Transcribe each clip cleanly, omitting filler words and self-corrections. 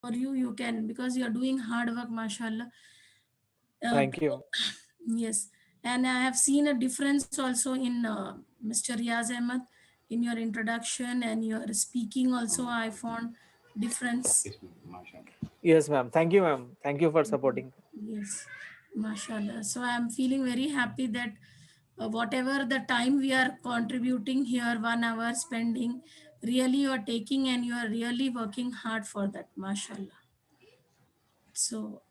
For you, you can, because you are doing hard work, mashallah. Thank you. Yes, and I have seen a difference also in Mr. Riaz Ahmed, in your introduction and your speaking also. I found difference. Yes, ma'am. Mashallah. Yes, ma'am. Thank you, ma'am. Thank you for supporting. Yes, mashallah. So I am feeling very happy that whatever the time we are contributing here, 1 hour spending, really you are taking and you are really working hard for that, mashallah. So,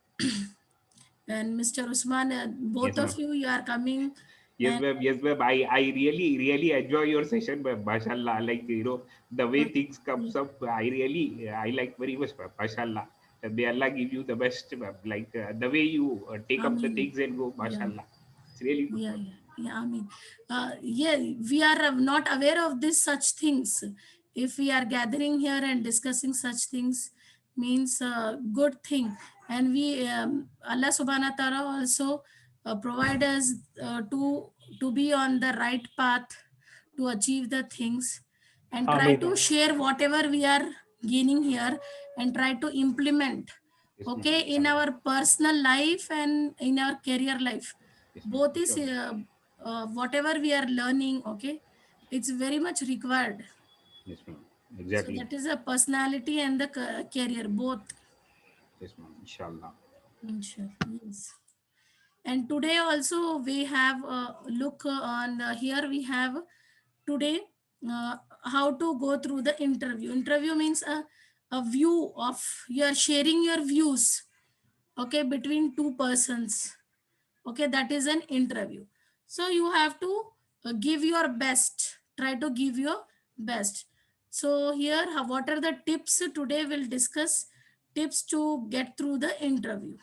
and Mr. Usman, both Yes, of ma'am. you are coming Yes, and ma'am. Yes, ma'am. I really enjoy your session, ma'am. Mashallah. Like, the way things comes up, I like very much, ma'am. Mashallah. And may Allah give you the best, ma'am. Like, the way you take I up the mean, things and go, yeah. mashallah. It's really good, Yeah, ma'am. yeah, yeah. I mean, yeah, we are not aware of this such things. If we are gathering here and discussing such things, means good thing. And we, Allah Subhanahu wa Taala also provide us to be on the right path to achieve the things, and try Amin. to share whatever we are gaining here and try to implement, Yes, ma'am. okay, in Inshallah. our personal life and in our career life. Yes, ma'am. Both is Inshallah. whatever we are learning, okay, it's very much required. Yes, ma'am. So Exactly. that is a personality and the career both. Yes, ma'am. Inshallah. Sure, yes. And today also we have look on here we have today how to go through the interview means a view of, you are sharing your views, okay, between two persons, okay, that is an interview. So you have to give your best, try to give your best. So here what are the tips today we'll discuss, tips to get through the interview,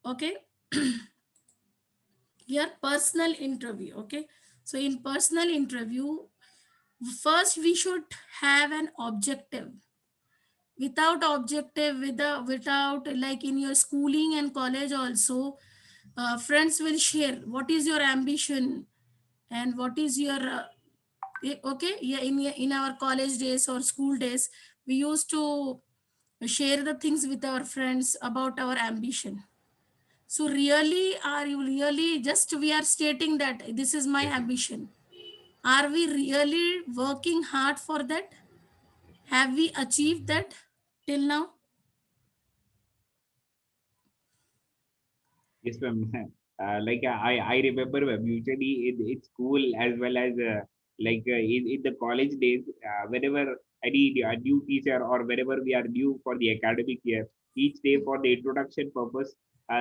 okay. Here personal interview, okay. So in personal interview, first we should have an objective. Without objective, without like in your schooling and college also, friends will share what is your ambition and what is your okay, yeah, in our college days or school days, we used to share the things with our friends about our ambition. So really, are you really just we are stating that this is my Yes, ma'am. ambition? Are we really working hard for that? Have we achieved that till now? Yes, ma'am. Like, I remember, ma'am, usually in school as well as in the college days, whenever any new teacher or whenever we are new for the academic year, each day for the introduction purpose,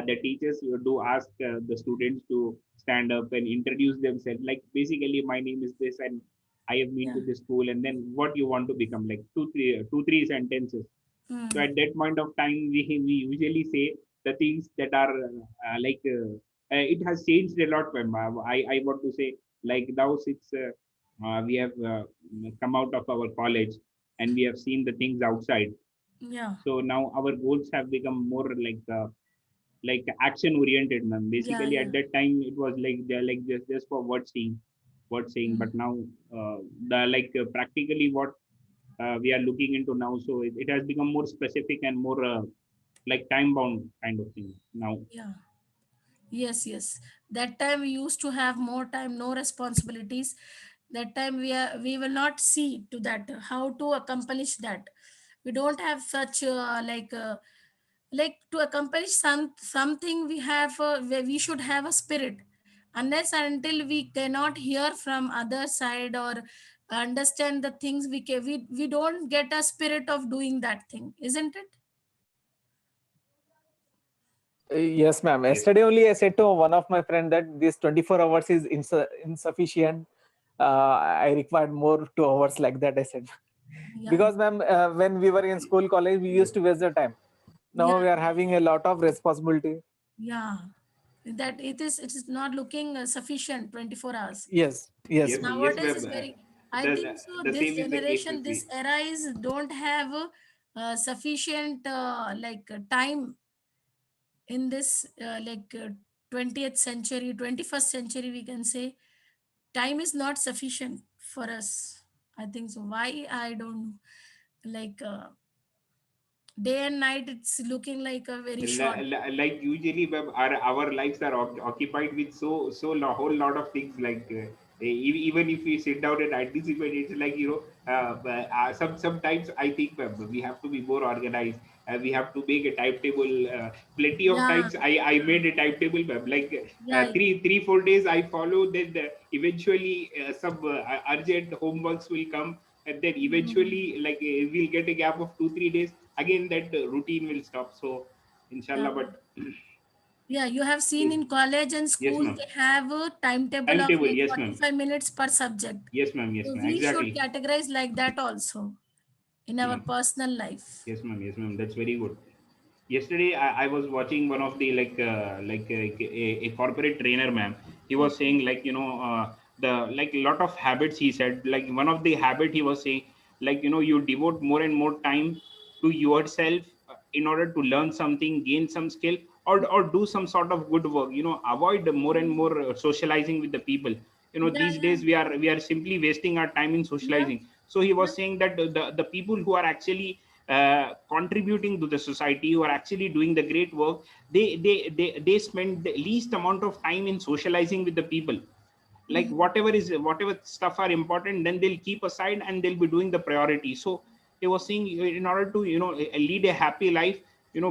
the teachers do ask the students to stand up and introduce themselves. Like, basically, my name is this, and I have been Yeah. to this school, and then what you want to become, like two, three sentences. So Hmm. at that point of time, we usually say the things that are it has changed a lot, ma'am. I want to say, like, now since we have come out of our college and we have seen the things outside. Yeah. So now our goals have become more like action oriented, ma'am. Yeah. Basically, Yeah. at that time it was like they're like just for word saying. Hmm. But now the practically what we are looking into now. So it has become more specific and more like time bound kind of thing now. Yeah. Yes, yes. That time we used to have more time, no responsibilities. That time we will not see to that how to accomplish that. We don't have such like to accomplish something we have we should have a spirit. Unless and until we cannot hear from other side or understand the things we don't get a spirit of doing that thing, isn't it? Yes, ma'am. Yes, Yesterday only I said to one of my friend that this 24 hours is insufficient. I required more 2 hours like that, I said. Yeah. Because, ma'am, when we were in school, college, we used to waste the time. Yeah. Now we are having a lot of responsibility. Yeah, that it is not looking sufficient 24 hours. Yes, yes, yes, ma'am. yes, Nowadays ma'am. is very, I The, think so the this same is the case generation, with this me. era is don't have sufficient time in this 20th century, 21st century, we can say time is not sufficient for us. I think so. Why? I don't know. Like day and night, it's looking like a very short. Like usually when our lives are occupied with whole lot of things, like even if we sit down and anticipate, it's like, sometimes I think we have to be more organized. We have to make a timetable. Plenty of Yeah, times I made a timetable, like yeah, 3 4 days I follow, then eventually some urgent homeworks will come, and then mhm. eventually, like we'll get a gap of 2 3 days, again that routine will stop. So Yeah. inshallah, but Yeah, you have seen yes, in college and yes school, ma'am, they have a timetable of timetable, like yes ma'am, 45 minutes per subject. yes ma'am, yes So ma'am, we should exactly, categorize like that also in our ma'am. personal life. Yes ma'am, yes ma'am, that's very good. Yesterday I was watching one of the, a corporate trainer, ma'am. He was Okay. saying, like, the, like, lot of habits. He said, like, one of the habit he was saying, like, you devote more and more time to yourself, in order to learn something, gain some skill, or do some sort of good work. Avoid more and more socializing with the people. Yeah, These yeah, days we are simply wasting our time in yeah, socializing. So he yeah. was saying that the people who are actually contributing to the society, who are actually doing the great work, they spend the least amount of time in socializing with the people. Like, Mhm. whatever stuff are important, then they'll keep aside and they'll be doing the priority. So he was saying, in order to, lead a happy life,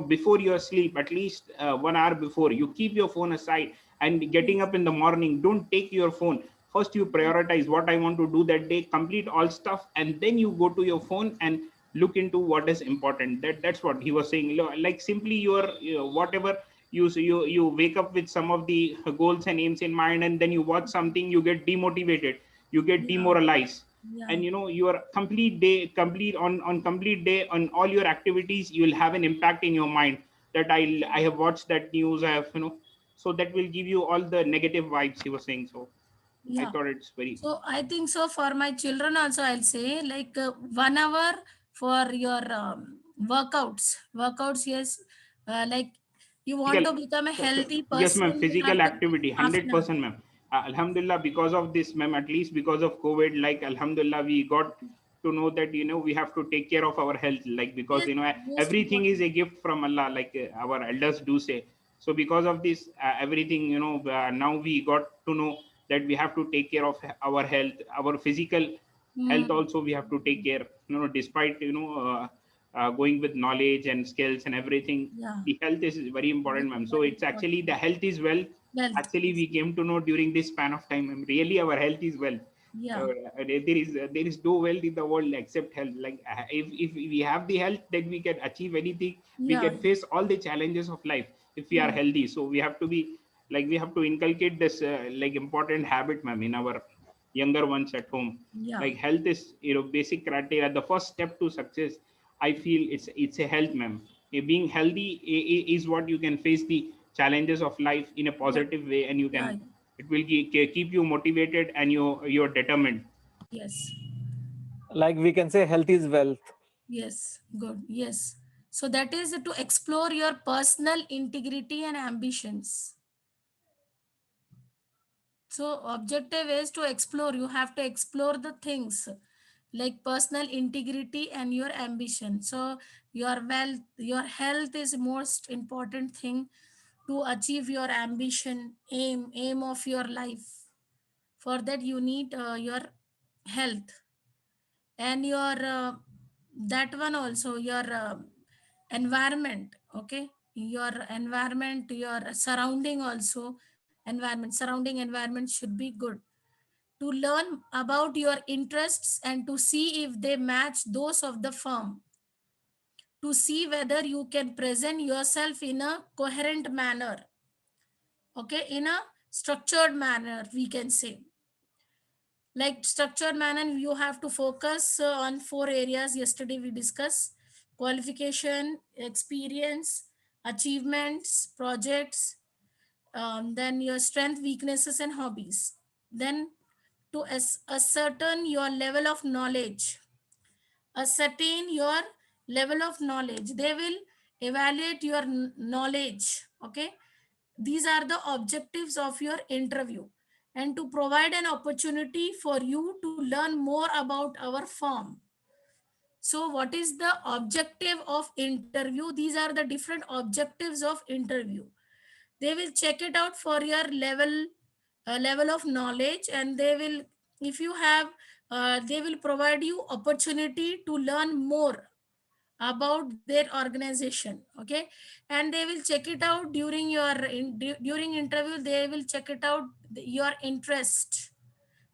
before your sleep, at least 1 hour before, you keep your phone aside, and getting Yes. up in the morning, don't take your phone. First you Yeah. prioritize what I want to do that day, complete all stuff, and then you go to your phone and look into what is important. That's what he was saying. Like, simply your, whatever, you wake up with some of the goals and aims in mind, and then you watch something, you get demotivated, you get Yeah. demoralized, Yeah. and your complete day, on all your activities, you will have an impact in your mind, that I have watched that news, I have, so that will give you all the negative vibes, he was saying. So I Yeah. thought it's very. So I think so for my children also, I'll say like 1 hour for your workouts. Workouts, yes. Like you want Physical, to become a healthy yes ma'am, person, you have physical to do activity, half an hour. 100% ma'am. Alhamdulillah, because of this, ma'am, at least because of COVID, like, alhamdulillah, we got to know that, we have to take care of our health, like, because, Yes, most everything is important. a gift from Allah, like, our elders do say. So because of this, everything, now we got to know that we have to take care of our health, our physical health Hmm. also we have to take care, despite, going with knowledge and skills and everything. Yeah, The health is very important, very, ma'am. So very it's actually, the important. health is well. Wealth. Actually, Yes. we came to know during this span of time, ma'am, really our health is well. Yeah, There is no wealth in the world except health. Like, if we have the health, then we can achieve anything. We yeah, can face all the challenges of life if we are yeah, healthy. So we have to be, like, we have to inculcate this, like, important habit, ma'am, in our younger ones at home. yeah. Like, health is, basic criteria. The first step to success, I feel, it's a health, ma'am. Being healthy is what you can face the challenges of life in a Yeah, positive way, and you yeah, can, it will keep you motivated, and you're determined. yes, Like we can say health is wealth. yes, good, yes. So that is to explore your personal integrity and ambitions. So objective is to explore. You have to explore the things like personal integrity and your ambition. So your wealth, your health is most important thing to achieve your ambition, aim of your life. For that you need your health and your that one also your environment. Okay, your environment, your surrounding also environment should be good to learn about your interests and to see if they match those of the firm, to see whether you can present yourself in a coherent manner, okay, in a structured manner, we can say. Like structured manner, you have to focus on four areas yesterday we discussed: qualification, experience, achievements, projects, then your strength, weaknesses, and hobbies. Then to ascertain your level of knowledge, ascertain your level of knowledge. They will evaluate your knowledge. Okay, these are the objectives of your interview. and to provide an opportunity for you to learn more about our firm. So what is the objective of interview? These are the different objectives of interview. They will check it out for your level of knowledge, and they will, if you have, they will provide you opportunity to learn more about their organization. Okay, and they will check it out during during interview. They will check it out your interest.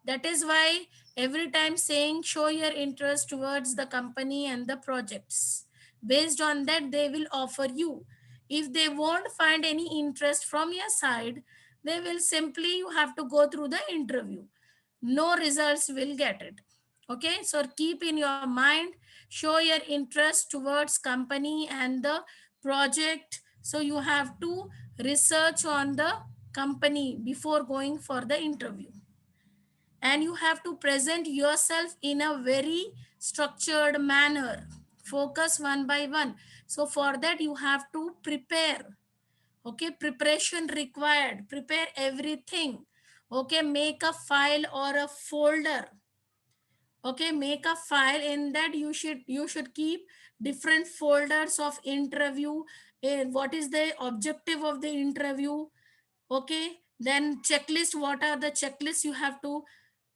That is why every time saying show your interest towards the company and the projects. Based on that, they will offer you. If they won't find any interest from your side, they will simply, you have to go through the interview. No results will get it. Okay, so keep in your mind, show your interest towards company and the project. So you have to research on the company before going for the interview, and you have to present yourself in a very structured manner. Focus one by one. So for that you have to prepare. Okay, preparation required. Prepare everything. Okay, make a file or a folder. Okay, make a file. In that you should keep different folders of interview. What is the objective of the interview? Okay, then checklist, what are the checklists you have to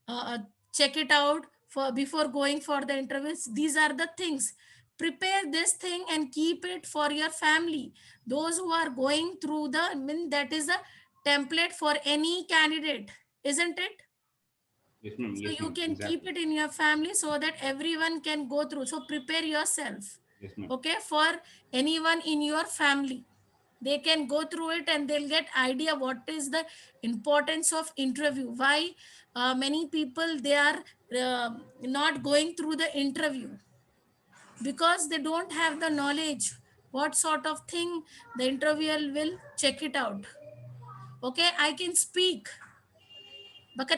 uh, check it out for before going for the interviews. These are the things. Prepare this thing and keep it for your family. Those who are going through the, I mean, that is a template for any candidate, isn't it? So Yes, you ma'am. can keep Exactly. it in your family so that everyone can go through. So prepare yourself. Yes, ma'am. Okay, for anyone in your family, they can go through it and they'll get idea what is the importance of interview. Why many people they are not going through the interview? Because they don't have the knowledge what sort of thing the interviewer will check it out. Okay, I can speak, but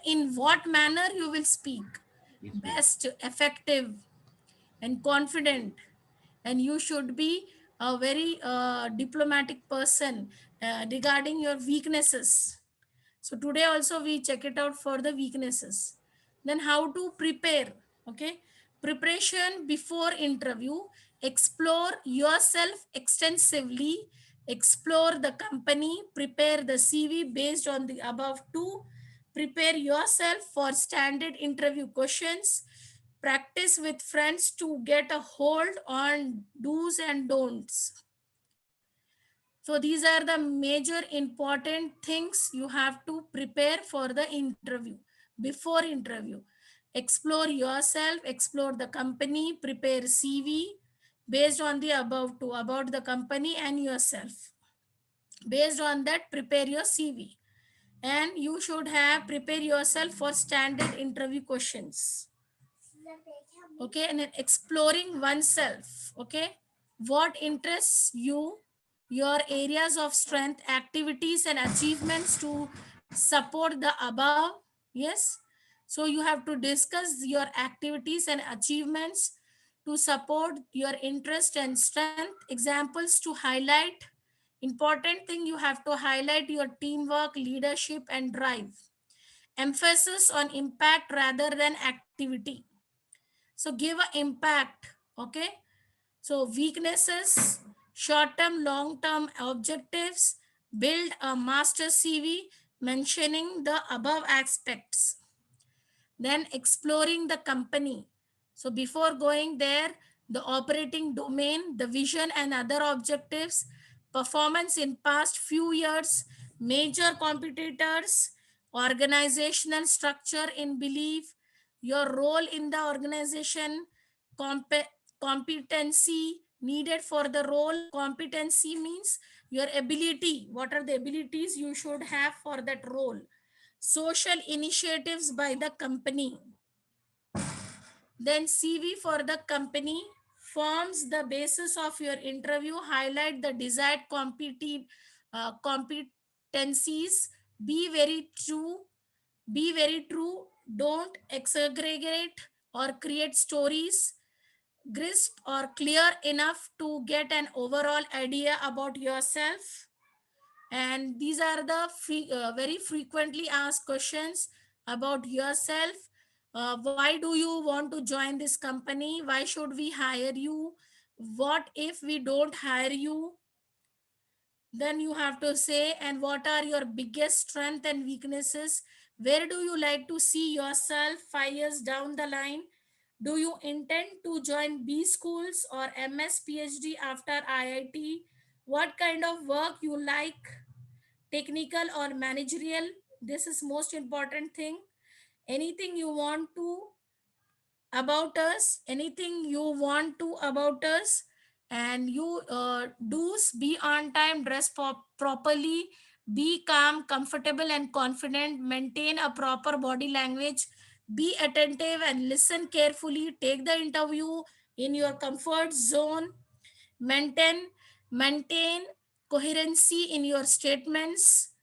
in what manner you will speak? Yes, ma'am. Best, effective, and confident. And you should be a very diplomatic person regarding your weaknesses. So today also we check it out for the weaknesses. Then how to prepare. Okay, preparation before interview. Explore yourself extensively. Explore the company. Prepare the CV based on the above two. Prepare yourself for standard interview questions. Practice with friends to get a hold on do's and don'ts. So these are the major important things you have to prepare for the interview. Before interview, explore yourself, explore the company, prepare CV based on the above two about the company and yourself. Based on that, prepare your CV, and you should have prepare yourself for standard interview questions. Okay, and then exploring oneself. Okay, what interests you, your areas of strength, activities and achievements to support the above. Yes, so you have to discuss your activities and achievements to support your interest and strength. Examples to highlight. Important thing, you have to highlight your teamwork, leadership and drive. Emphasis on impact rather than activity. So give a impact. Okay, so weaknesses, short term, long term objectives. Build a master CV mentioning the above aspects. Then exploring the company. So before going there, the operating domain, the vision and other objectives, performance in past few years, major competitors, organizational structure in belief, your role in the organization, competency needed for the role. Competency means your ability. What are the abilities you should have for that role? Social initiatives by the company. Then CV for the company forms the basis of your interview. Highlight the desired competencies. Be very true. Be very true. Don't exaggerate or create stories. Crisp or clear enough to get an overall idea about yourself. And these are the very frequently asked questions about yourself. Why do you want to join this company? Why should we hire you? What if we don't hire you? Then you have to say, and what are your biggest strengths and weaknesses? Where do you like to see yourself 5 years down the line? Do you intend to join B schools or MS PhD after IIT? What kind of work you like, technical or managerial? This is most important thing. Anything you want to about us, anything you want to about us. And you do's: be on time, dress properly, be calm, comfortable and confident, maintain a proper body language, be attentive and listen carefully, take the interview in your comfort zone, maintain maintain coherency in your statements,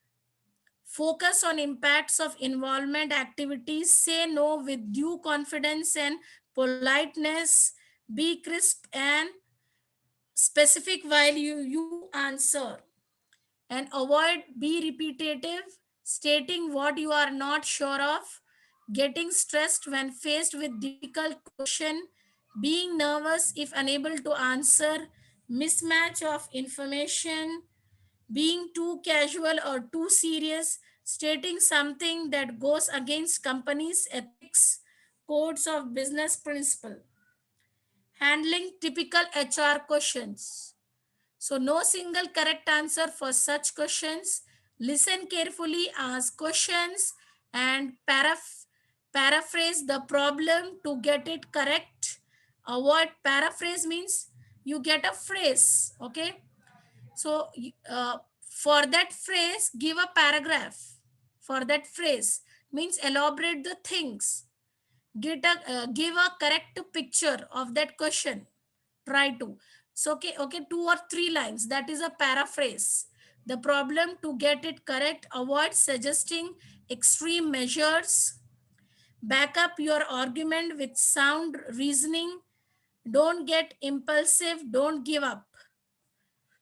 focus on impacts of involvement activities, say no with due confidence and politeness, be crisp and specific while you answer, and avoid be repetitive, stating what you are not sure of, getting stressed when faced with difficult question, being nervous if unable to answer, mismatch of information, being too casual or too serious, stating something that goes against company's ethics, codes of business principle, handling typical HR questions. So, no single correct answer for such questions. Listen carefully, ask questions, and paraphrase the problem to get it correct. Avoid paraphrase means you get a phrase, okay? So, for that phrase, give a paragraph. For that phrase means elaborate the things. Give a correct picture of that question. Try to. So, okay, 2 or 3 lines. That is a paraphrase. The problem to get it correct. Avoid suggesting extreme measures. Back up your argument with sound reasoning. Don't get impulsive. Don't give up.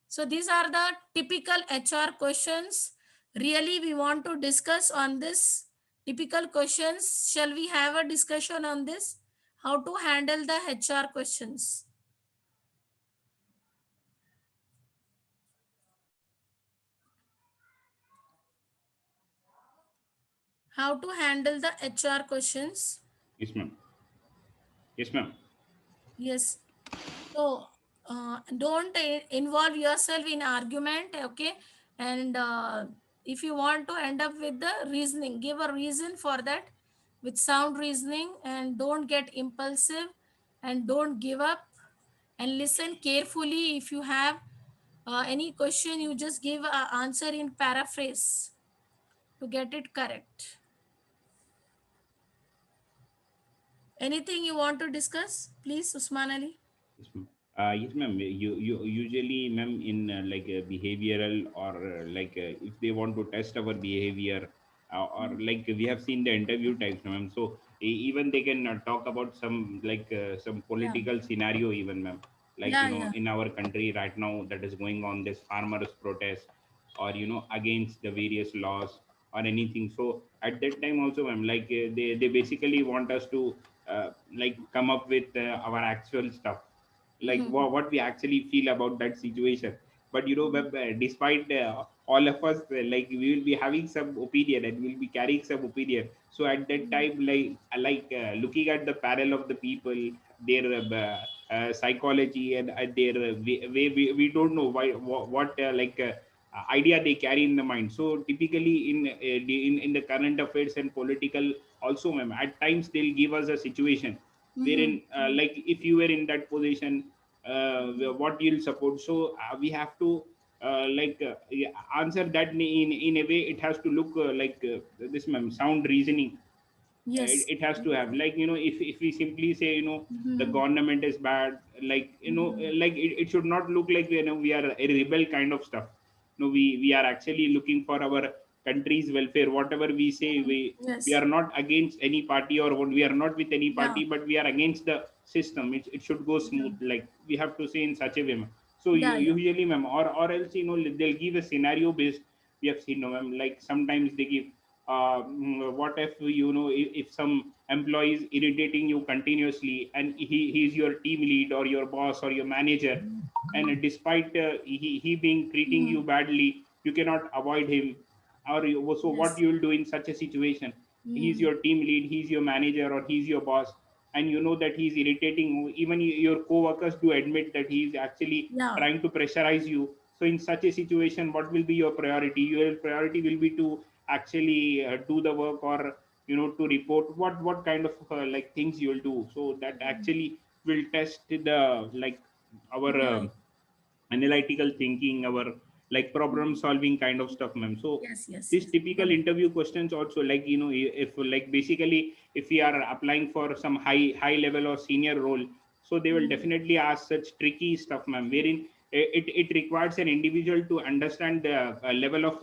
So these are the typical HR questions. Really, we want to discuss on this typical questions. Shall we have a discussion on this? How to handle the HR questions? How to handle the HR questions? Yes, ma'am. Yes, ma'am. Yes. So don't involve yourself in argument, okay? And if you want to end up with the reasoning, give a reason for that with sound reasoning, and don't get impulsive and don't give up, and listen carefully. If you have any question, you just give an answer in paraphrase to get it correct. Anything you want to discuss, please, Usman Ali? Yes, ma'am. Yes, ma'am. You usually, ma'am, in behavioral or if they want to test our behavior, or like we have seen the interview types, ma'am. So even they can talk about some some Yeah. political scenario, even, ma'am. Like, Yeah, yeah. in our country right now that is going on this farmers protest, or against the various laws or anything. So at that time also, ma'am, they basically want us to come up with our actual stuff, like what we actually feel about that situation. But despite all of us, we will be having some opinion and we'll be carrying some opinion. So at that time, looking at the parallel of the people, their psychology, and their we don't know why what idea they carry in the mind. So typically in the current affairs and political also, ma'am, at times they'll give us a situation wherein, if you were in that position, what you'll support. So we have to yeah, answer that in a way. It has to look this, ma'am, sound reasoning. Yes. It has to have, if we simply say, the Mhm. government is bad, Mhm. it should not look like, we are a rebel kind of stuff. No, we are actually looking for our country's welfare. Whatever we say, we Yes. are not against any party, or we are not with any Yeah. party, but we are against the system. It should go Yeah. smooth, like we have to say in such a way, ma'am. So Yeah. you Yeah. usually, ma'am, or else, they'll give a scenario based, we have seen, no, ma'am, like sometimes they give, what if, if some employee is irritating you continuously, and he's your team lead or your boss or your manager, and despite he being treating Mm. you badly, you cannot avoid him. So what Yes. you will do in such a situation? He's Mm. your team lead, he's your manager, or he's your boss, and you know that he's irritating you. Even your co-workers do admit that he's actually Yeah. trying to pressurize you. So in such a situation, what will be your priority? Your priority will be to actually do the work, or to report what kind of like things you will do. So that actually will test the like our Yeah. analytical thinking, our like problem Mm. solving kind of stuff, ma'am. So Yes. Yes. these Yes. typical Correct. interview questions also, like if like basically if we are applying for some high level or senior role, so they will Mm. definitely ask such tricky stuff, ma'am, wherein it requires an individual to understand the level of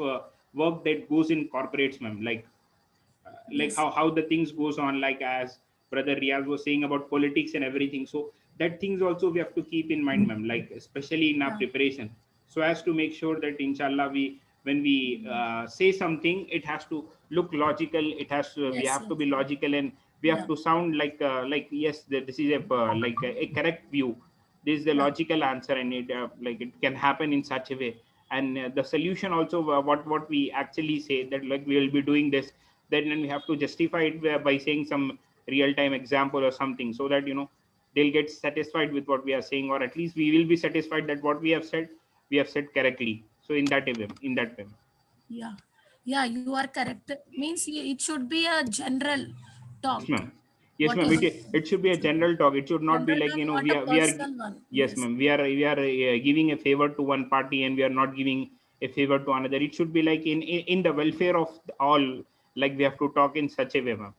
work that goes in corporates, ma'am, like Yes. how the things goes on, like as brother Riaz was saying about politics and everything. So that things also we have to keep in mind, ma'am, like especially in our Yeah. preparation, so as to make sure that inshallah we, when we Mm. say something, it has to look logical, it has to, we Yes. have to Yes. be Yes. logical, and we have Yeah. to sound like yes, that this is a correct view, this is the Yeah. logical answer, and it like it can happen in such a way. And the solution also, what we actually say, that like we will be doing this, then we have to justify it by saying some real time example or something, so that they'll get satisfied with what we are saying, or at least we will be satisfied that what we have said correctly. So in that way. Yeah. Yeah. You are correct. Means it should be a general Yes, talk. ma'am. Yes, ma'am. Whatever. It should be a general talk. It should not be General like talk, not a personal one. yes, Yes. ma'am. We are giving a favor to one party, and we are not giving a favor to another. It should be like in the welfare of all. Like we have to talk in such a way, ma'am.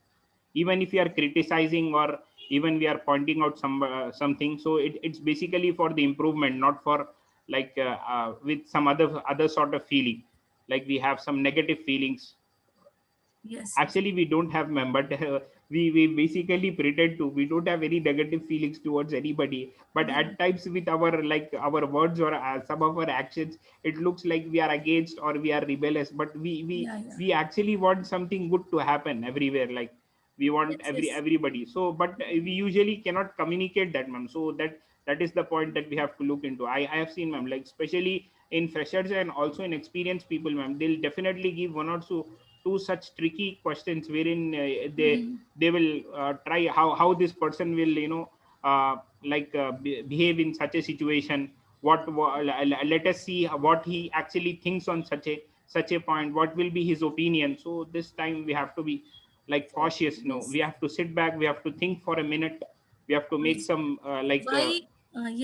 Even if we are criticizing, or even we are pointing out something, so it's basically for the improvement, not for with some other sort of feeling, like we have some negative feelings. Yes. Yes. Actually we don't have, ma'am, but we basically pretend to, we don't have any negative feelings towards anybody, but Yeah. at times with our like our words, or some of our actions, it looks like we are against or we are rebellious, but Yeah. Yeah. we actually want something good to happen everywhere, like we want Yes. Yes. everybody. So but we usually cannot communicate that, ma'am. So that is the point that we have to look into. I have seen, ma'am, like especially in freshers and also in experienced people, ma'am, they'll definitely give one or two such tricky questions, wherein Mhm. they will try how this person will behave in such a situation. Let us see what he actually thinks on such a point, what will be his opinion. So this time we have to be like cautious. No, we Yes. have to sit back, we have to think for a minute, we have to make Yes. some Why?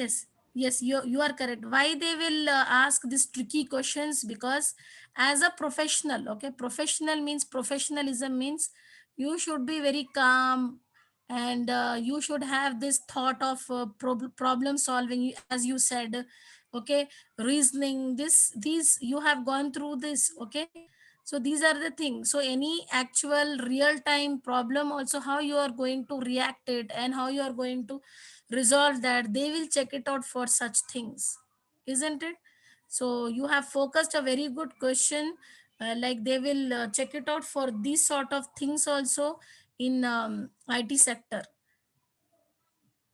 Yes. Yes. You are correct. Why they will ask these tricky questions? Because as a professional, okay, professional means professionalism means you should be very calm, and you should have this thought of problem solving, as you said. Okay, reasoning. These you have gone through this. Okay, so these are the things. So any actual real time problem also, how you are going to react it and how you are going to resolve that, they will check it out for such things, isn't it? So you have focused a very good question. Like they will check it out for these sort of things also in IT sector,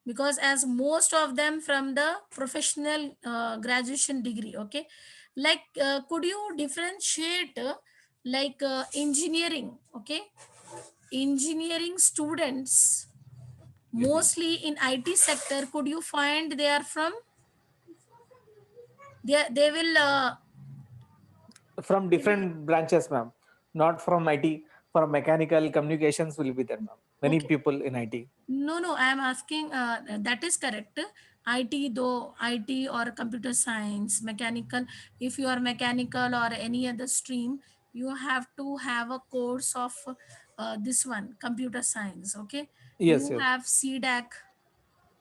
because as most of them from the professional graduation degree. Okay, like could you differentiate engineering? Okay, engineering students yes, ma'am. mostly in IT sector, could you find they are from, they will From they will different branches, ma'am, not from IT. From mechanical communications will be there, ma'am. Many okay. people in IT. No, I am asking, that is correct. IT, though, IT or computer science, mechanical, if you are mechanical or any other stream, you have to have a course of this one, computer science. Okay. Yes, You yes. have CDAC,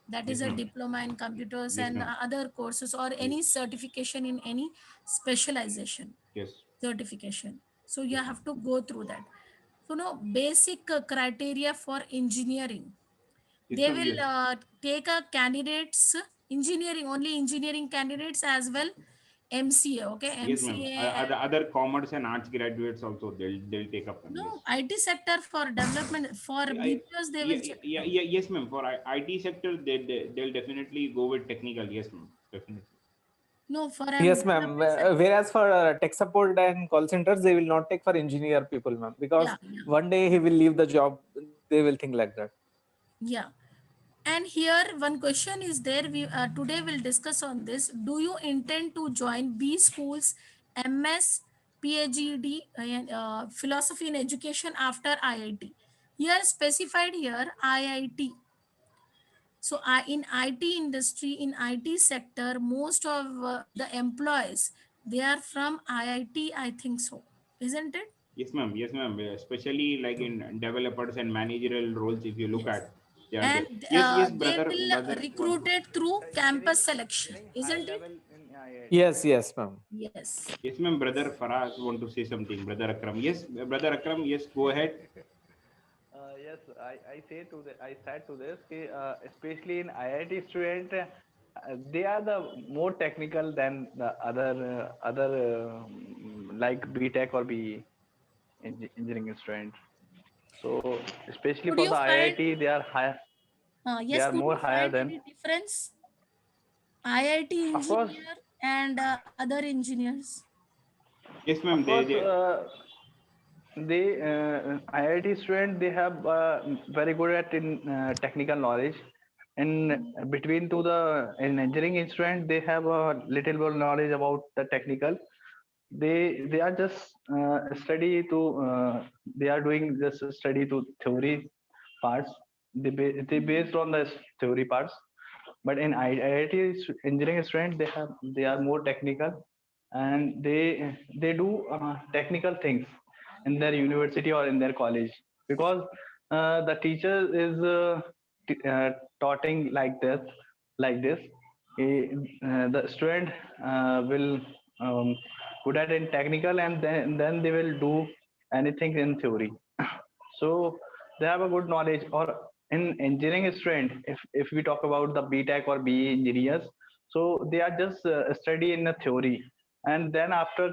that is Yes, a ma'am. diploma in computers, Yes, and ma'am. other courses, or Yes, any certification in any specialization yes, certification. So you yes, ma'am. have to go through that. So no basic criteria for engineering, Yes, they ma'am. will Yes. take a candidates, engineering, only engineering candidates as well, MCA, okay, Yes, ma'am. MCA. Other commerce and arts graduates also they'll take up, ma'am. No, Yes. IT sector for development, for BPOs, they will check. Yes, ma'am. For IT sector, they'll definitely go with technical. Yes, ma'am. Definitely. No, for Yes, ma'am. development sector. Whereas for tech support and call centers, they will not take for engineer people, ma'am, because Yeah, yeah, one day he will leave the job. They will think like that. yeah. And here one question is there. We today will discuss on this. Do you intend to join B schools, MS, PhD, and philosophy in education after IIT? Here specified here IIT. So in IT industry, in IT sector, most of the employees, they are from IIT. I think so, isn't it? Yes, ma'am. Yes, ma'am. Especially like in developers and managerial roles, if you look Yes. at, they are there. And Yes, yes, they brother, will brother. recruit it through campus selection, Engineering high isn't it? level in IIT. Yes, yes, ma'am. Yes. Yes, ma'am. Brother Faraz want to say something. Brother Akram. Yes, brother Akram. Yes, go ahead. Yes, I said to this, especially in IIT student, they are the more technical than the other like BTech or BE engineering students. So especially Could for you the find, IIT, they are higher. They yes, are could more you higher find than. any difference? IIT Of course, engineer and other engineers? Yes, ma'am. of course. They They IIT student, they have very good at in technical knowledge, and between to the in engineering student they have a little more knowledge about the technical. They are just study to they are doing just study to theory parts. They based on the theory parts, but in IIT engineering student, they are more technical, and they do technical things in their university or in their college, because the teacher is taughting like this. The student will good at in technical, and then they will do anything in theory. So they have a good knowledge. Or in engineering student, if we talk about the BTech or BE engineers, so they are just study in a theory, and then after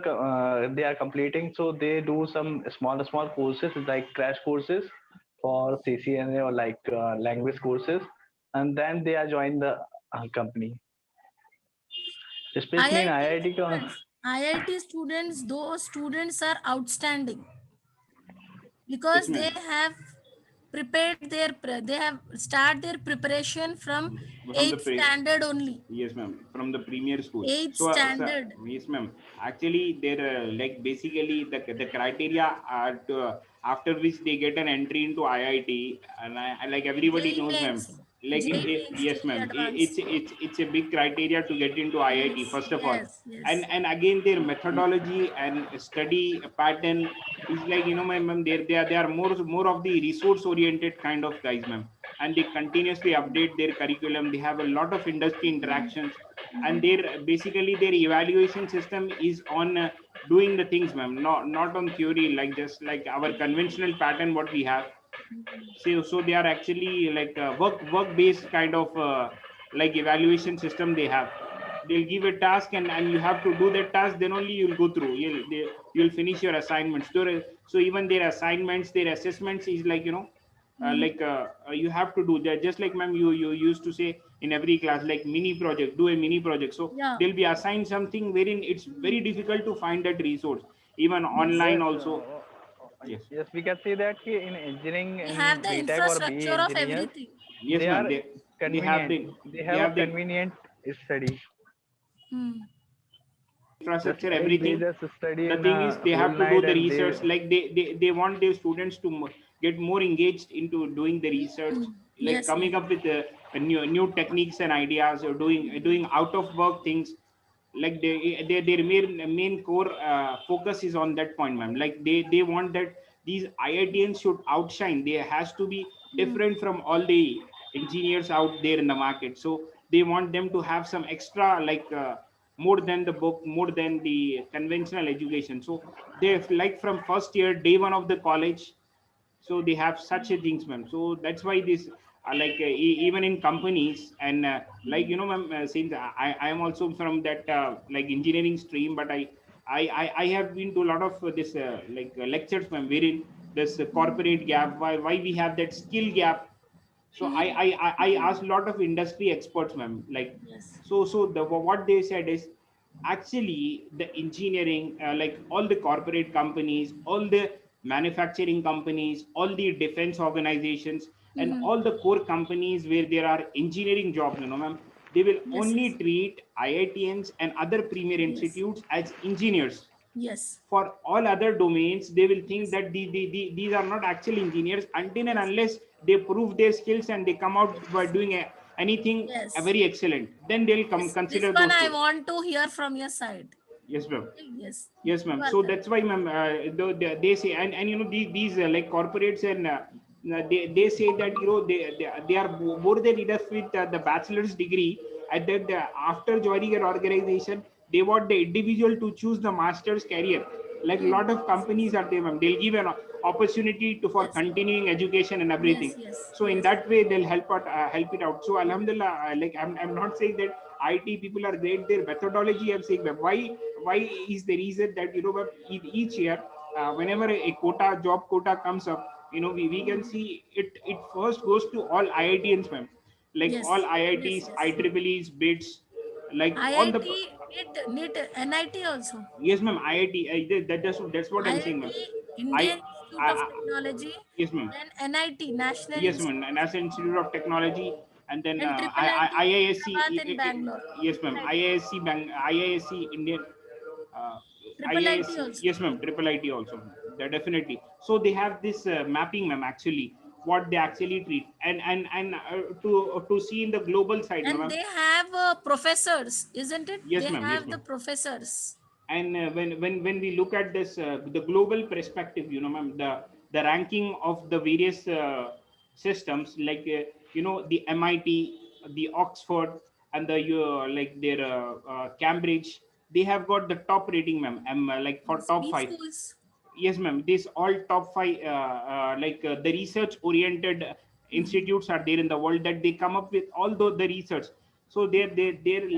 they are completing, so they do some small courses like crash courses for CCNA, or like language courses, and then they are join the company, especially in IIT IIT. students, IIT students, those students are outstanding yes, because they ma'am. have prepared their they have start their preparation from From the 8th standard only. yes, ma'am. From the premier school. 8th So standard. yes, ma'am. Actually, they're like basically the criteria are to, after which they get an entry into IIT, and like everybody JEE knows, ma'am. mains, Like JEE mains, yes, JEE ma'am. advanced. It's a big criteria to get into IIT Yes, first of all, yes, yes. and again their methodology and study pattern is like, ma'am. They are more of the resource oriented kind of guys, ma'am, and they continuously update their curriculum. They have a lot of industry interactions, and their basically their evaluation system is on doing the things, ma'am, not on theory, like just like our conventional pattern what we have. So they are actually like work based kind of like evaluation system they have. They'll give a task, and you have to do that task, then only you'll go through, you'll finish your assignments. So even their assignments, their assessments is like, you have to do that, just like, ma'am, you used to say in every class, like mini project, do a mini project. So Yeah. they'll be assigned something wherein it's very difficult to find that resource, even Yes. online Yes, also. Yes, yes, we can see that in engineering, We in have the BTech or BE infrastructure of engineers, everything. yes, they ma'am. are They have convenient. the They they have a have the convenient study. Hmm. Just infrastructure, like they everything. just study The in thing is a they whole have to do night, the and research, like they want their students to get more engaged into doing the research, Hmm. like Yes, yes. coming up with a new techniques and ideas, or doing out of work things. Like their main core focus is on that point, ma'am. Like they want that these IITians should outshine. They has to be Hmm. different from all the engineers out there in the market. So they want them to have some extra, like more than the book, more than the conventional education. So they, like from first year, day one of the college, so they have such a things, ma'am. So that's why this even in companies, and like ma'am, since I am also from that like engineering stream, but I have been to a lot of this lectures, ma'am, wherein this corporate gap, why we have that skill gap. So I asked a lot of industry experts, ma'am, like, Yes. so the what they said is actually the engineering, like all the corporate companies, all the manufacturing companies, all the defense organizations, and Mhm. all the core companies where there are engineering jobs, ma'am, they will Yes, only yes, treat IITians and other premier yes, institutes as engineers. yes, For all other domains, they will think yes, that these are not actual engineers until and yes, unless they prove their skills and they come out by yes, doing anything yes, very excellent. Then they'll come this consider one those I two. want to hear from your side. Yes, ma'am. Okay, yes, Yes, you ma'am. are So correct. that's why, ma'am, they say, and these like corporates, and they say that they are more than enough with the bachelor's degree, and then after joining an organization, they want the individual to choose the master's career. Like a lot of Yes, companies are there, ma'am. They'll give an opportunity to for yes, continuing education and yes, everything. yes, So in yes, that way, they'll help it out. So alhamdulillah, like I'm not saying that IT people are great. Their methodology, I'm saying, why is the reason that each year, whenever a quota job quota comes up, we can see it first goes to all IITians, ma'am, like all yes, yes, IITs, yes. IEEEs, BITS, like all the. IIT, NIT, NIT also. Yes, ma'am. IIT. That's what I'm saying, IIT, ma'am. Indian I, Institute of I Technology, yes, ma'am. then NIT, National Yes, ma'am. Institute And of as an Institute of Technology, Technology, and then and Triple IT, Hyderabad IISc. in Bangalore. Yes, ma'am. Triple IT, IISc Indian. Uh, Triple IT IISc. also. Yes, ma'am. Triple IT also, ma'am. Definitely. So they have this mapping, ma'am. Actually, what they actually treat, and to see in the global side, And ma'am. they have professors, isn't it? Yes, They ma'am. Yes, have the ma'am. professors. And when we look at this the global perspective, ma'am, the ranking of the various systems, like the MIT, the Oxford, and the like their Cambridge, they have got the top rating, ma'am, like for Yes, top B 5. schools. Yes, ma'am. These all top 5 the research oriented Mhm. institutes are there in the world, that they come up with all the research. So they're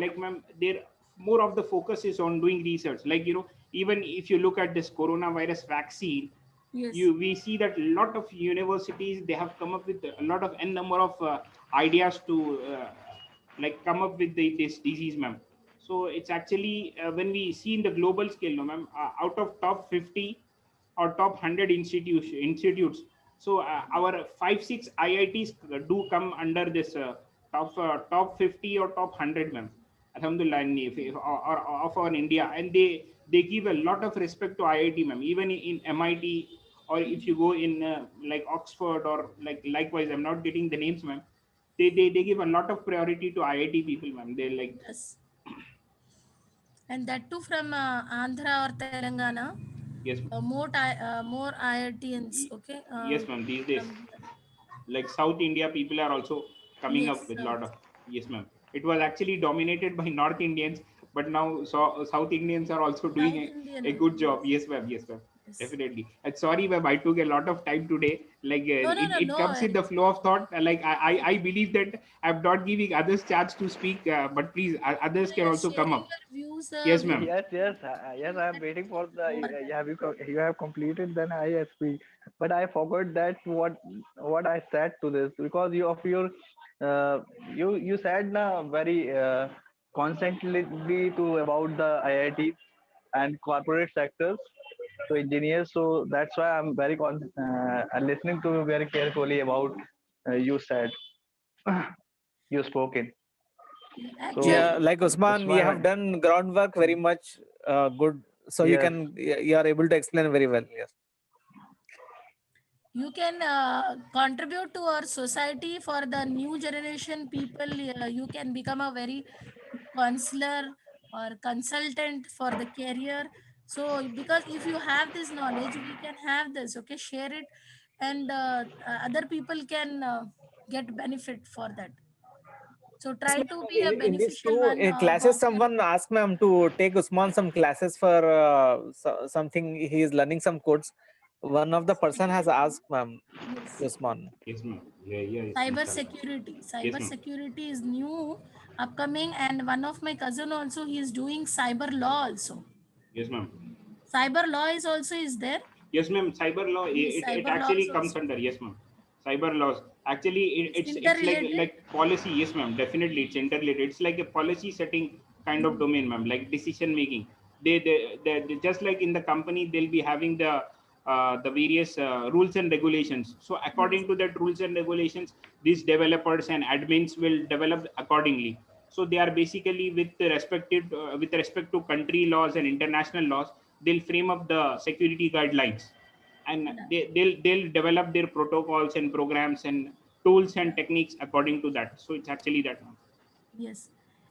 like, ma'am, they're more of the focus is on doing research. Like, even if you look at this coronavirus vaccine, Yes, we see that a lot of universities, they have come up with a lot of n number of ideas to like come up with this disease, ma'am. So it's actually when we see in the global scale, no, ma'am, out of top 50 or top 100 institutes, so our 5 6 IITs do come under this top 50 or top 100, ma'am. Alhamdulillah, or of our India, and they give a lot of respect to IIT, ma'am. Even in MIT, or if you go in like Oxford, or like likewise, I'm not getting the names, ma'am. They give a lot of priority to IIT people, ma'am. They're like, yes. And that too from Andhra or Telangana. yes, More IITians, okay? yes, ma'am. These days, From like South India people are also coming yes, up with a South. lot of. Yes, ma'am. It was actually dominated by North Indians, but now South Indians are also doing South a Indian, good job. yes, Yes, ma'am. Yes, ma'am. yes. Definitely. And sorry, ma'am, I took a lot of time today. Like No, no, no, it no comes in the worries. flow of thought. Like I believe that I'm not giving others chance to speak, but please, others So can you're also come sharing up. your views Yes, with ma'am. Yes, yes, yes. I am that waiting for the. more Have you have completed? Then I speak. But I forgot that what I said to this because you of your uh, you said na very constantly to about the IITs and corporate sectors to engineers. So that's why I'm very listening to you very carefully about you said you spoken. So Yeah, actually. like Usman, you have Usman, done groundwork very much good. So yes, you are able to explain very well. Yes. You can contribute to our society for the new generation people. You can become a very good counselor or consultant for the career. So because if you have this knowledge, we can have this, okay, share it, and other people can get benefit for that. So Yes, try ma'am. to be a In this beneficial too, one in classes, of your. someone asked ma'am to take Usman some classes for something he is learning some codes. One of the person has asked, ma'am, Yes. Usman. Yes, ma'am. Yeah, yeah, yes, Cyber inshallah. security. Yes, Cyber ma'am. security is new, upcoming, and one of my cousin also, he is doing cyber law also. Yes, ma'am. Cyber law is also is there. Yes, ma'am. Cyber law, Yes, it cyber laws actually comes also. under, yes, ma'am. Cyber laws. Actually, It's it's interrelated. like policy, yes, ma'am. Definitely, it's interrelated. It's like a policy setting kind of domain, ma'am. Like decision making. They just like in the company, they'll be having the various rules and regulations. So Yes. according to that rules and regulations, these developers and admins will develop accordingly. So they are basically with respect to country laws and international laws, they'll frame up the security guidelines, and Yeah. they'll develop their protocols and programs and tools Yeah. and techniques according to that. So it's actually that one. Yes.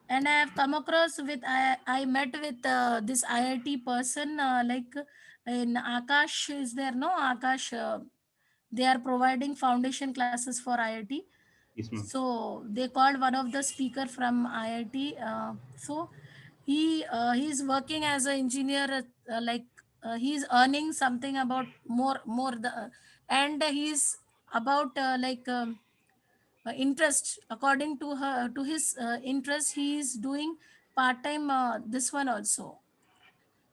And I have come across with, I met with this IIT person, like in Akash is there, no? Akash, they are providing foundation classes for IIT. Yes, ma'am. So they called one of the speaker from IIT. So he's working as an engineer, like he's earning something about more the, and he's about interest according to her to his interest. He is doing part time this one also,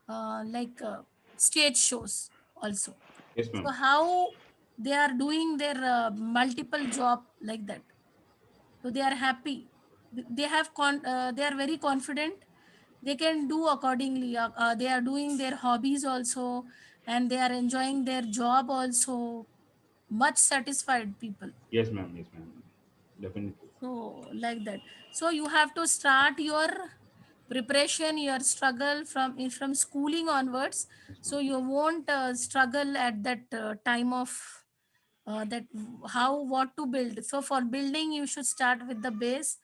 like stage shows also. Yes, So ma'am. how they are doing their multiple job like that, so they are happy. They have they are very confident, they can do accordingly. They are doing their hobbies also, and they are enjoying their job also, much satisfied people. Yes, ma'am. Yes, ma'am. Definitely. So like that. So you have to start your preparation, your struggle from schooling onwards. Yes, So ma'am. you won't struggle at that time of that how what to build. So for building, you should start with the base,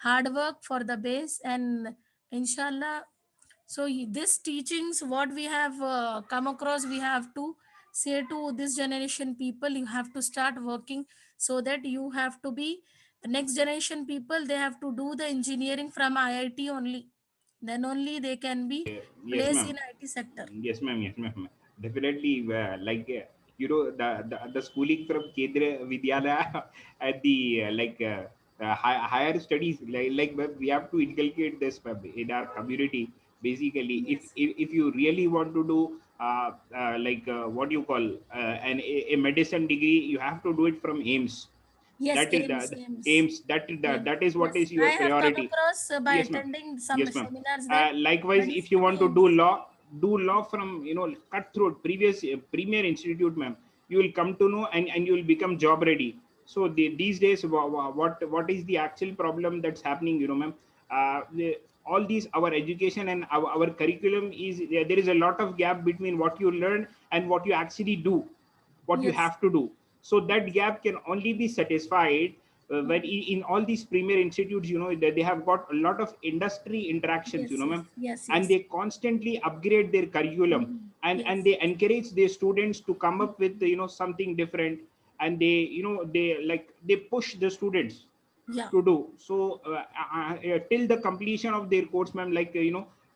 hard work for the base, and inshallah. So this teachings, what we have come across, we have to say to this generation people, you have to start working, so that you have to be next generation people. They have to do the engineering from IIT only. Then only they can be Yes, placed ma'am. in IT sector. Yes, ma'am. Yes, ma'am. Definitely. The schooling from Kendra Vidyalaya at the higher studies, ma'am, we have to inculcate this, ma'am, in our community. Basically, Yes. if you really want to do what you call a medicine degree, you have to do it from AIMS. Yes, That is aims, the aims. AIMS. Aims. That is what Yes, is I your have come priority. across by Yes, ma'am. attending some Yes, ma'am. seminars that Likewise, if you medicine want to aims. do law from cutthroat previous premier institute, ma'am, you will come to know, and you will become job ready. So these days, what is the actual problem that's happening? Ma'am, all these our education and our curriculum is there is a lot of gap between what you learn and what you actually do, what you Yes. have to do. So that gap can only be satisfied when Okay. in all these premier institutes, they have got a lot of industry interactions, Yes, yes, ma'am, yes, and yes. they constantly upgrade their curriculum, Mhm. and Yes. they encourage their students to come up with something different, and they push the students Yeah. to do so till the completion of their course, ma'am.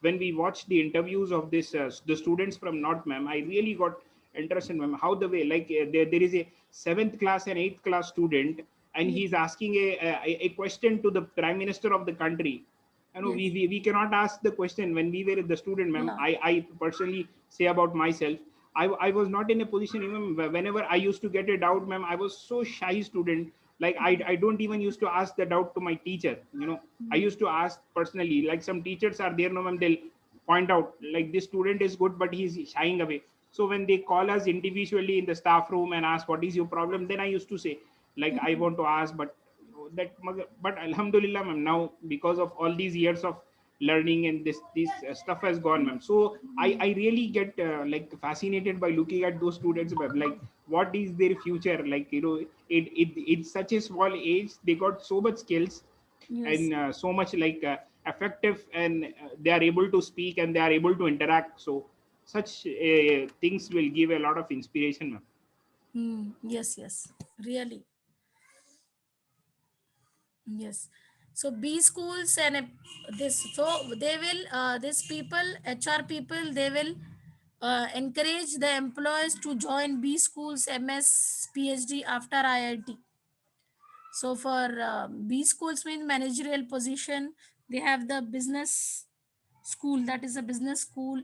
When we watch the interviews of this the students from north, ma'am, I really got interested, ma'am, how the way there is a seventh class and eighth class student, and Yes. he's asking a question to the prime minister of the country. Yes. We cannot ask the question when we were the student, ma'am. Yeah. I personally say about myself, I was not in a position. Even whenever I used to get a doubt, ma'am, I was so shy student. Like I don't even used to ask the doubt to my teacher. I Mhm. used to ask personally. Like some teachers are there, no, ma'am, they'll point out like this student is good, but he's shying away. So when they call us individually in the staff room and ask what is your problem, then I used to say like I Mhm. want to ask, but but alhamdulillah, ma'am, now because of all these years of learning and this stuff has gone, ma'am. So I really get fascinated by looking at those students, ma'am. Like what is their future? It's such a small age, they got so much skills, Yes. and so much effective, and they are able to speak and they are able to interact. So such things will give a lot of inspiration, ma'am. Yes, yes. Really. Yes. So B schools and this, so they will these people, HR people, they will encourage the employees to join B schools, MS, PhD after IIT. So for B schools means managerial position, they have the business school, that is a business school,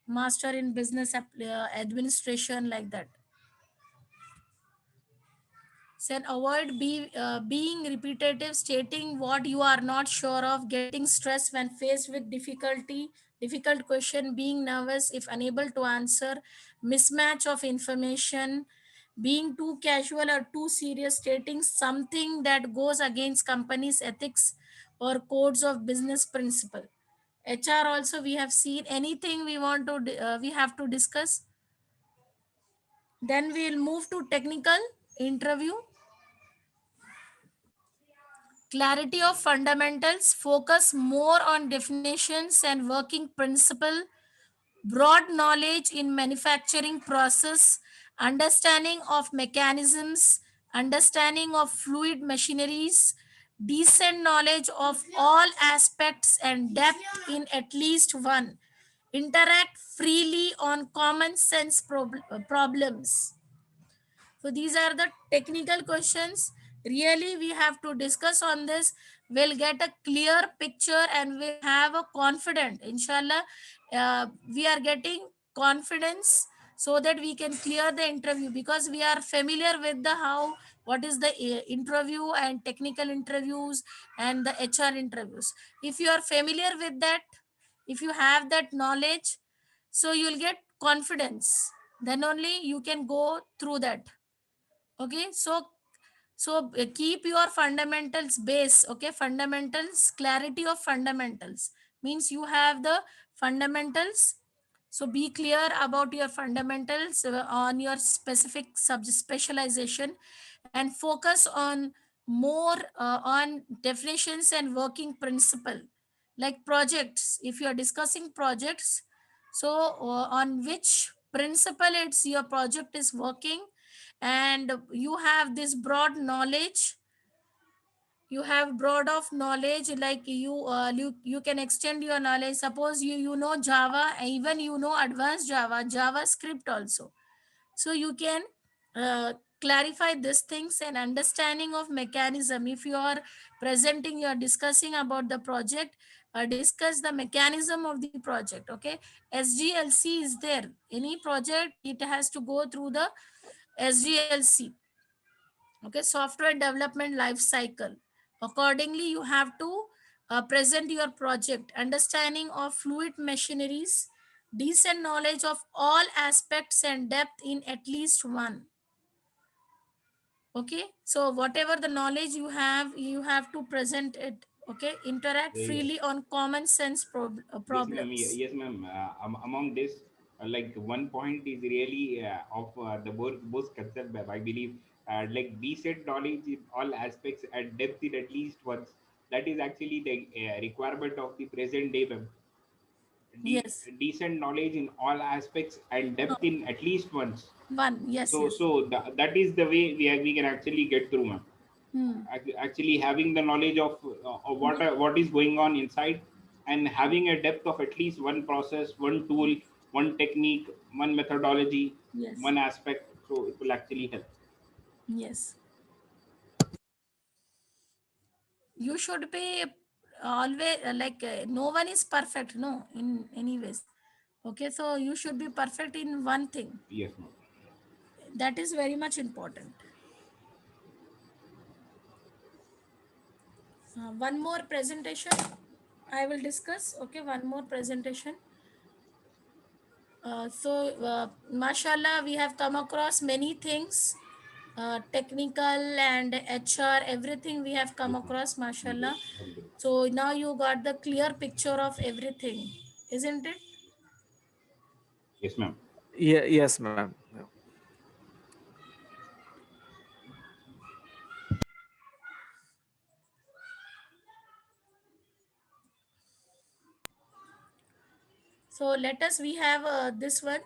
master in business administration, like that. Said avoid being repetitive, stating what you are not sure of, getting stressed when faced with difficult question, being nervous if unable to answer, mismatch of information, being too casual or too serious, stating something that goes against company's ethics or codes of business principle. HR also we have seen anything we want to we have to discuss. Then we'll move to technical interview. Clarity of fundamentals, focus more on definitions and working principle, broad knowledge in manufacturing process, understanding of mechanisms, understanding of fluid machineries, decent knowledge of all aspects and depth in at least one. Interact freely on common sense problems. So these are the technical questions. Really, we have to discuss on this. We'll get a clear picture and we'll have a confident. Inshallah, we are getting confidence so that we can clear the interview, because we are familiar with the how what is the interview and technical interviews and the HR interviews. If you are familiar with that, if you have that knowledge, so you'll get confidence. Then only you can go through that. Okay, so keep your fundamentals base. Okay, fundamentals, clarity of fundamentals means you have the fundamentals. So be clear about your fundamentals on your specific subject specialization, and focus on more on definitions and working principle, like projects. If you are discussing projects, so on which principle it's your project is working, and you have this broad knowledge, you have broad of knowledge, like you can extend your knowledge. Suppose you know Java, even you know advanced JavaScript also. So you can clarify these things and understanding of mechanism. If you are presenting, you are discussing about the project, discuss the mechanism of the project. Okay, SDLC is there. Any project, it has to go through the SDLC. Okay, software development life cycle. Accordingly, you have to present your project, understanding of fluid machineries, decent knowledge of all aspects and depth in at least one. Okay, so whatever the knowledge you have to present it. Okay, interact Yes. freely on common sense Yes, ma'am. problems. Yes, ma'am. Among this, like one point is really of the most concept. I believe, like decent knowledge in all aspects and depth in at least once. That is actually the requirement of the present day, ma'am. Yes. Decent knowledge in all aspects and depth in at least once. One. Yes, So, yes. that is the way we can actually get through, ma'am. Hmm. Actually having the knowledge of what is going on inside, and having a depth of at least one process, one tool, one technique, one methodology, Yes. one aspect, so it will actually help. Yes. You should be always no one is perfect, no, in any ways. Okay, so you should be perfect in one thing. Yes, ma'am. That is very much important. One more presentation I will discuss. Okay, one more presentation. Mashallah, we have come across many things, technical and HR, everything we have come Yes, ma'am. across, mashallah. Alhamdulillah. So now you got the clear picture of everything, isn't it? Yes, ma'am. Yeah, yes, ma'am. Yeah. So let us, we have this one.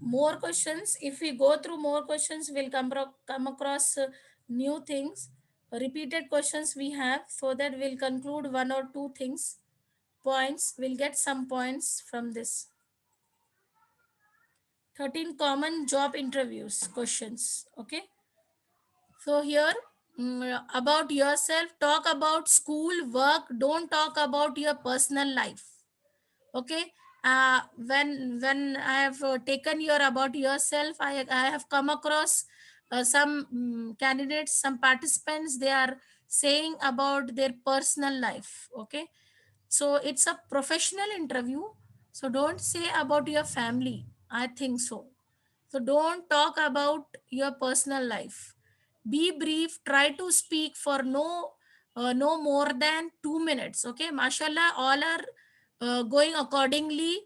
More questions. If we go through more questions, we'll come across new things. repeated questions we have, so that we'll conclude one or two things, points. We'll get some points from this. 13 common job interviews questions. Okay. So here, about yourself, talk about school, work. Don't talk about your personal life. Okay. When I have taken your about yourself, I have come across some candidates, some participants, they are saying about their personal life. Okay. So it's a professional interview, so don't say about your family, I think so. So don't talk about your personal life. Be brief. Try to speak for no more than 2 minutes. Okay, mashallah, all are going accordingly.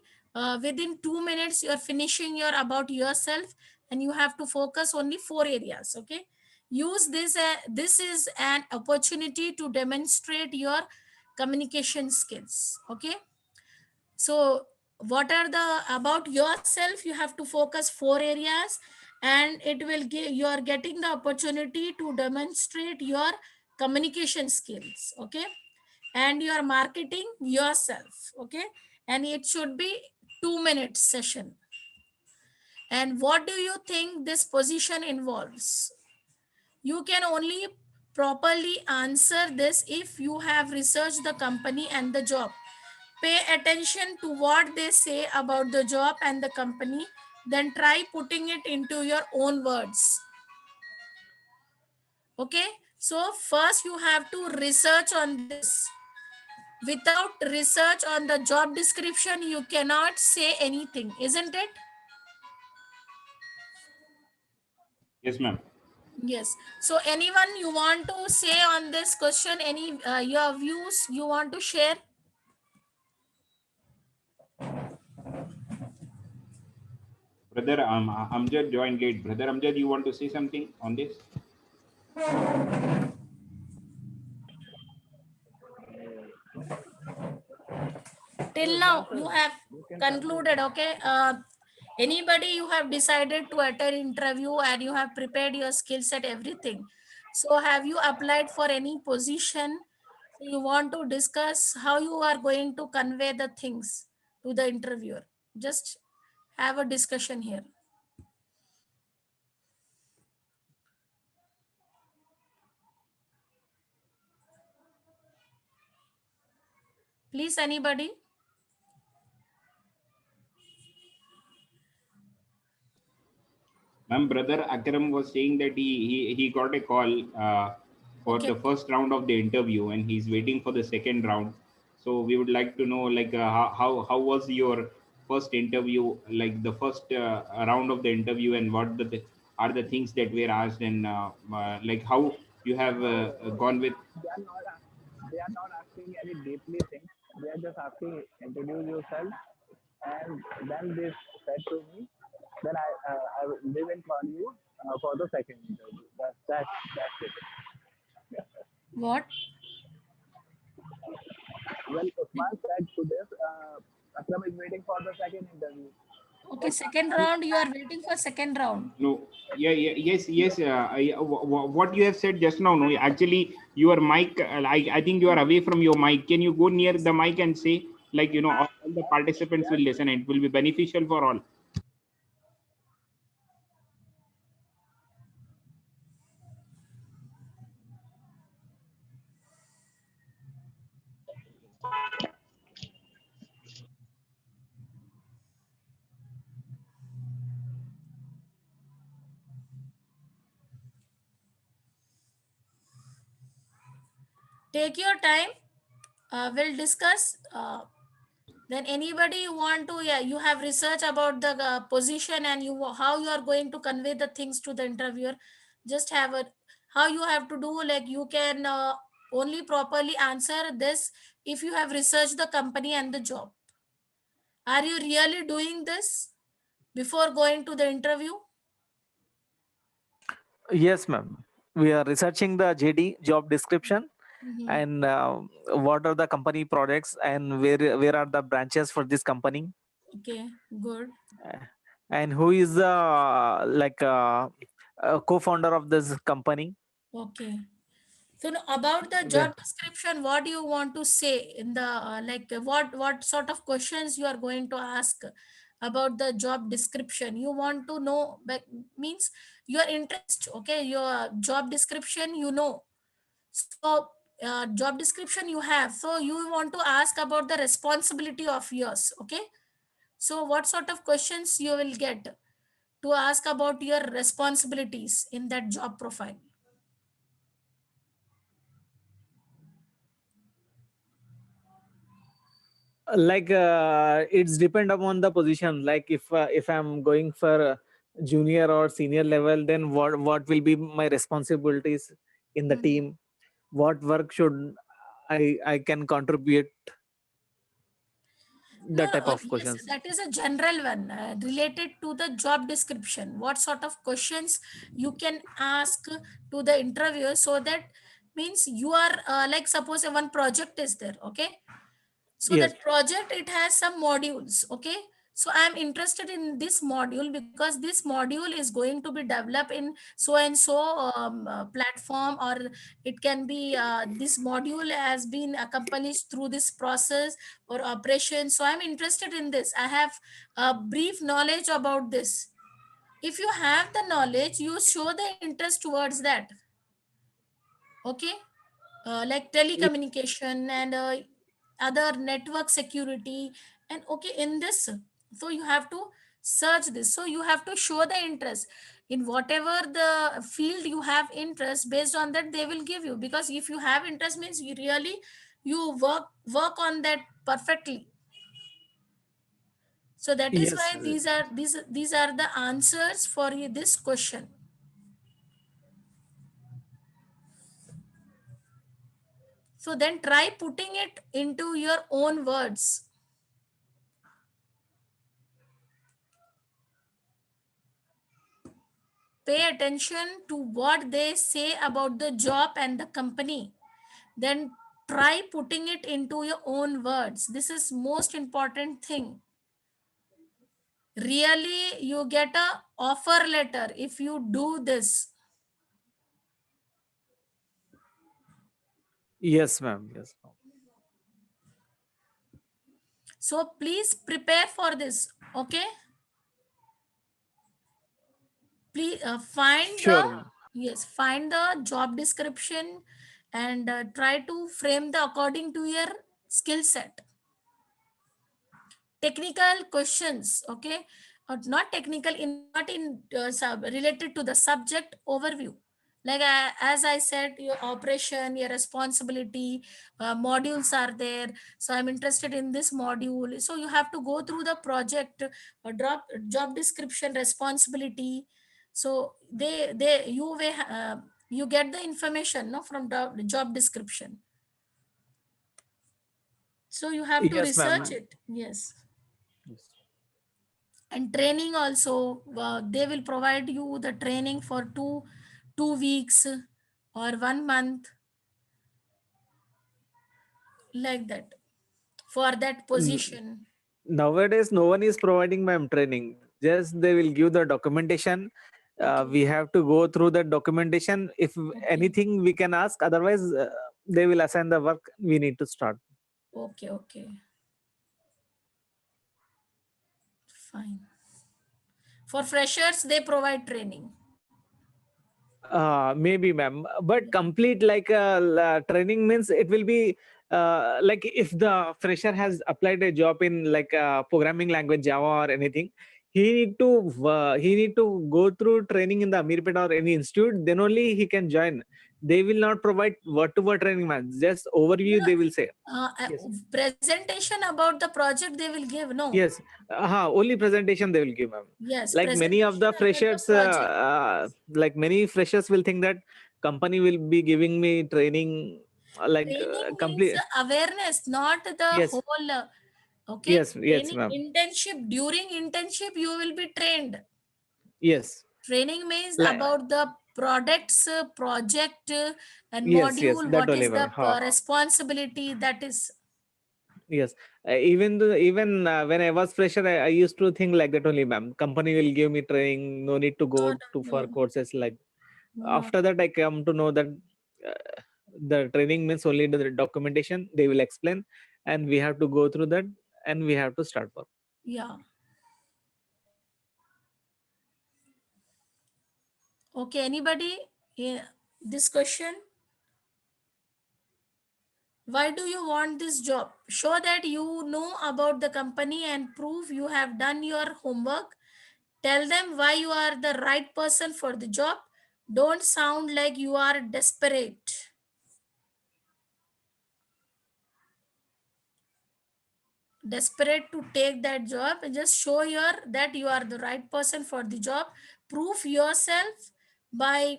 Within 2 minutes, you are finishing your about yourself, and you have to focus only 4 areas. Okay, use this. This is an opportunity to demonstrate your communication skills. Okay, so what are the about yourself, you have to focus 4 areas, and it will give, you are getting the opportunity to demonstrate your communication skills. Okay, and you are marketing yourself. Okay, and it should be 2 minutes session. And what do you think this position involves? You can only properly answer this if you have researched the company and the job. Pay attention to what they say about the job and the company, then try putting it into your own words. Okay, so first you have to research on this. Without research on the job description, you cannot say anything, isn't it? Yes, ma'am. Yes. So anyone you want to say on this question, any your views you want to share? Brother, Amjad joined gate. Brother Amjad, you want to say something on this? Till now you have concluded. Okay, anybody you have decided to attend interview and you have prepared your skill set, everything, so have you applied for any position? So you want to discuss how you are going to convey the things to the interviewer. Just have a discussion here, please. Anybody? Ma'am, brother Akram was saying that he got a call for Okay. the first round of the interview, and he's waiting for the second round. So we would like to know, like, how was your first interview, like the first round of the interview, and what are the things that were asked, and like how you have gone with. They are not asking any deeply things. They are just asking introduce yourself, and then they said to me, then they will call you for the second interview. That's it. What? Well, Usman said to this, Akram is waiting for the second interview. Okay, second round, you are waiting for second round. No, yeah, yes. What you have said just now, no, actually, your mic, I think you are away from your mic. Can you go near the mic and say, like, all the participants will listen, and it will be beneficial for all. Take your time. We'll discuss. Then anybody you want to, yeah, you have research about the position, and you how you are going to convey the things to the interviewer. Just have a how you have to do, like you can only properly answer this if you have researched the company and the job. Are you really doing this before going to the interview? Yes, ma'am. We are researching the JD job description, Mhm. and what are the company products, and where are the branches for this company, Okay, good. uh, and who is the co-founder of this company. Okay. So now about the Then job description, what do you want to say in the what sort of questions you are going to ask about the job description? You want to know, means your interest, okay? Your job description, you know. So job description you have. So you want to ask about the responsibility of yours, okay? So what sort of questions you will get to ask about your responsibilities in that job profile? like it's depend upon the position. Like if I'm going for junior or senior level, then what will be my responsibilities in the Mhm. team? What work should I can contribute? No, That no, type of yes, questions. that is a general one related to the job description. What sort of questions you can ask to the interviewer, so that means you are like suppose one project is there, okay? So Yes. that project, it has some modules, okay? So I'm interested in this module because this module is going to be developed in so and so platform, or it can be this module has been accomplished through this process or operation. So I'm interested in this, I have a brief knowledge about this. If you have the knowledge, you show the interest towards that, okay? Like Ye- telecommunication and other network security, and okay, in this, so you have to search this, so you have to show the interest in whatever the field you have interest. Based on that, they will give you, because if you have interest means you really you work on that perfectly. So that is yes. why these are the answers for this question. So then try putting it into your own words. Pay attention to what they say about the job and the company. Then try putting it into your own words. This is most important thing. Really, you get a offer letter if you do this. Yes, ma'am. Yes, ma'am. So please prepare for this. Okay, please find the, Sure, ma'am. yes, find the job description, and try to frame the according to your skill set. Technical questions, okay, not technical, in not in related to the subject overview. Like as I said, your operation, your responsibility, modules are there. So I'm interested in this module, so you have to go through the project, drop job description, responsibility. So you get the information, no, from the job description. So you have to Yes, research ma'am. it, yes. Yes. And training also, they will provide you the training for 2 weeks or 1 month, like that, for that N- position. Nowadays, no one is providing ma'am training. Just they will give the documentation. Okay, We have to go through the documentation. If okay, anything, we can ask. Otherwise, they will assign the work. We need to start. okay, okay, fine. For freshers, they provide training. Maybe, ma'am. But complete like training means it will be like if the fresher has applied a job in like programming language Java or anything, he need to go through training in the Amirpet or any institute. Then only he can join. They will not provide word to word training, man. Just No, overview they will say. no, Yes. presentation about the project they will give, no. Yes. Only presentation they will give, ma'am. Yes, Like many of presentation the about the freshers, project. like many freshers will think that company will be giving me training, like Training means complete. awareness, not the Yes. whole. Okay, Yes. Yes, training, ma'am. internship. During internship, you will be trained. Yes. Training means Like about the products, project, and yes. Yes. module. That What only, is the ma'am. Ha. responsibility? That is. Yes. Even when I was fresher, I used to think like that only, ma'am. Company will give me training. No need to No, go to no, for courses. Like no, no. after that, I come to know that. Uh, The training means only the documentation they will explain, and we have to go through that, and we have to start work. Yeah. Okay, anybody? Yeah. This question? Why do you want this job? Show that you know about the company and prove you have done your homework. Tell them why you are the right person for the job. Don't sound like you are desperate. Desperate to take that job. Just show your that you are the right person for the job. Prove yourself by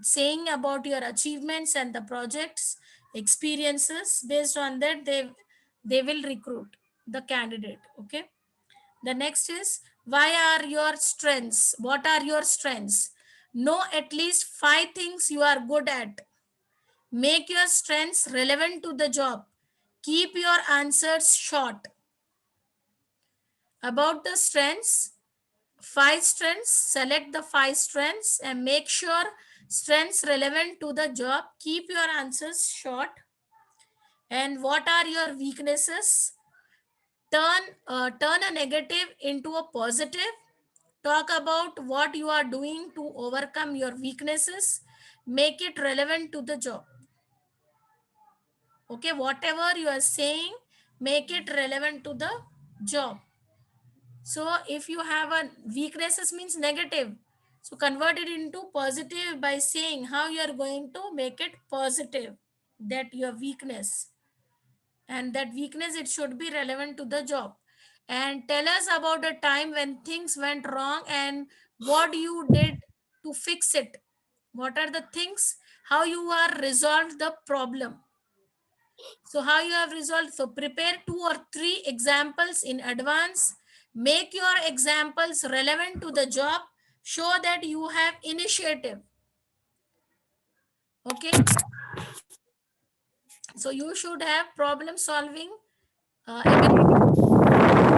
saying about your achievements and the projects experiences. Based on that, they will recruit the candidate. Okay. The next is, why are your strengths? What are your strengths? Know at least 5 things you are good at. Make your strengths relevant to the job. Keep your answers short. About the strengths, 5 strengths, select the 5 strengths and make sure strengths relevant to the job. Keep your answers short. And what are your weaknesses? Turn a negative into a positive. Talk about what you are doing to overcome your weaknesses. Make it relevant to the job. Okay, whatever you are saying, make it relevant to the job. So if you have a weaknesses means negative, so convert it into positive by saying how you are going to make it positive, that your weakness, and that weakness it should be relevant to the job. And tell us about a time when things went wrong and what you did to fix it. What are the things, how you are resolved the problem. So how you have resolved? So prepare 2 or 3 examples in advance. Make your examples relevant to the job. Show that you have initiative. Okay. So you should have problem solving ability. Okay.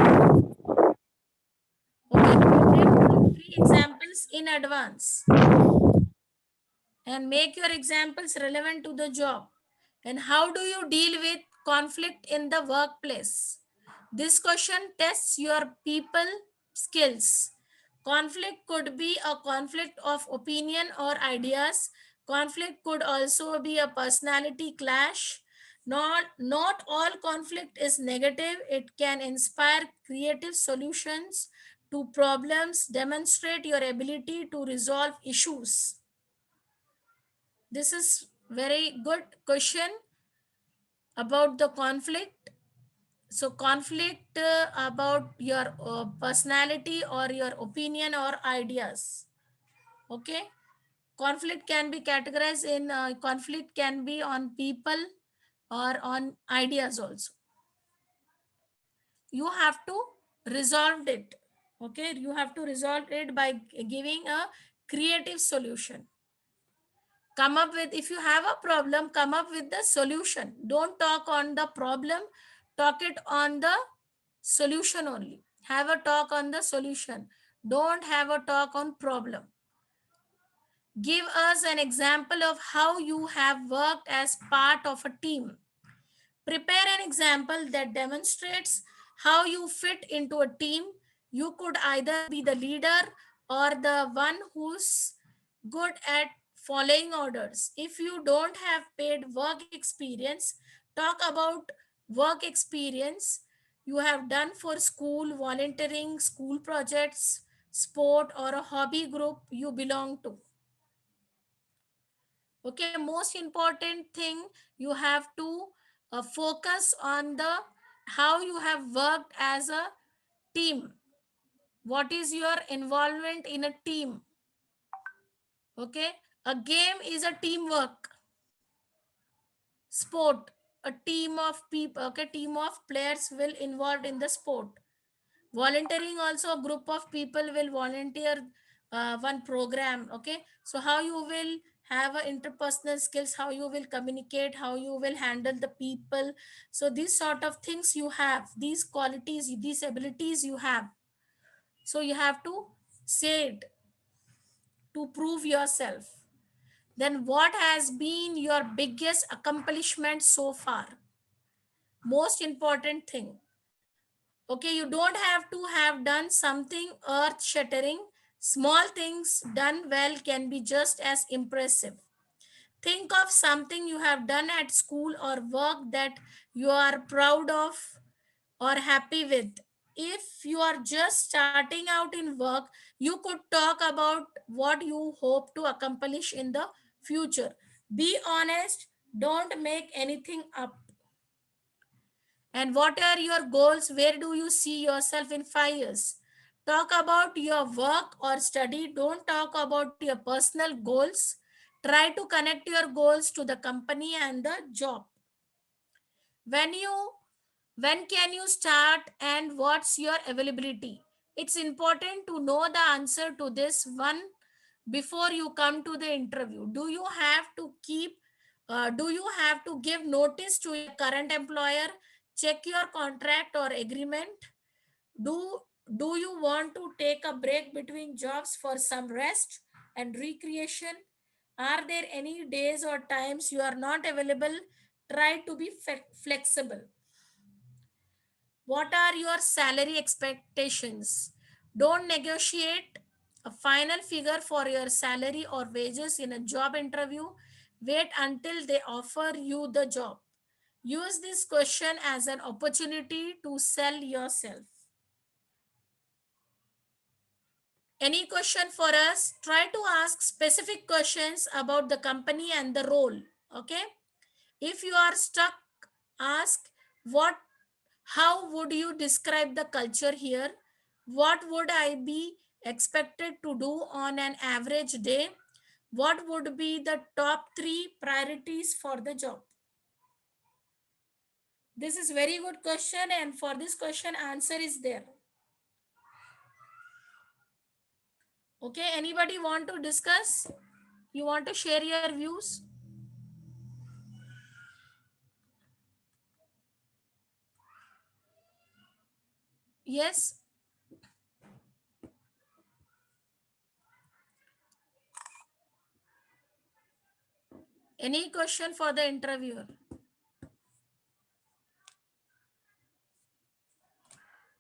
Prepare 2 or 3 examples in advance and make your examples relevant to the job. And how do you deal with conflict in the workplace? This question tests your people skills. Conflict could be a conflict of opinion or ideas. Conflict could also be a personality clash. Not all conflict is negative. It can inspire creative solutions to problems, demonstrate your ability to resolve issues. This is very good question about the conflict. So conflict about your personality or your opinion or ideas. Okay. Conflict can be categorized in conflict can be on people or on ideas also. You have to resolve it. Okay. You have to resolve it by giving a creative solution. Come up with, if you have a problem, come up with the solution. Don't talk on the problem, talk it on the solution only. Have a talk on the solution, don't have a talk on problem. Give us an example of how you have worked as part of a team. Prepare an example that demonstrates how you fit into a team. You could either be the leader or the one who's good at following orders. If you don't have paid work experience, talk about work experience you have done for school, volunteering, school projects, sport, or a hobby group you belong to. Okay, most important thing, you have to focus on the how you have worked as a team. What is your involvement in a team? Okay, a game is a teamwork sport. A team of people, okay, team of players will involved in the sport. Volunteering also, a group of people will volunteer one program. Okay, so how you will have a interpersonal skills, how you will communicate, how you will handle the people. So these sort of things you have, these qualities, these abilities you have. So you have to say it to prove yourself. Then what has been your biggest accomplishment so far? Most important thing. Okay, you don't have to have done something earth shattering. Small things done well can be just as impressive. Think of something you have done at school or work that you are proud of or happy with. If you are just starting out in work, you could talk about what you hope to accomplish in the future. Be honest, don't make anything up. And what are your goals? Where do you see yourself in 5 years? Talk about your work or study. Don't talk about your personal goals. Try to connect your goals to the company and the job. When you when can you start and what's your availability? It's important to know the answer to this one before you come to the interview. Do you have to give notice to your current employer? Check your contract or agreement. Do you want to take a break between jobs for some rest and recreation? Are there any days or times you are not available? Try to be flexible. What are your salary expectations? Don't negotiate a final figure for your salary or wages in a job interview. Wait until they offer you the job. Use this question as an opportunity to sell yourself. Any question for us? Try to ask specific questions about the company and the role. Okay. If you are stuck, ask what how would you describe the culture here? What would I be expected to do on an average day? What would be the top 3 priorities for the job? This is very good question, and for this question answer is there. Okay, anybody want to discuss? You want to share your views? Yes. Any question for the interviewer?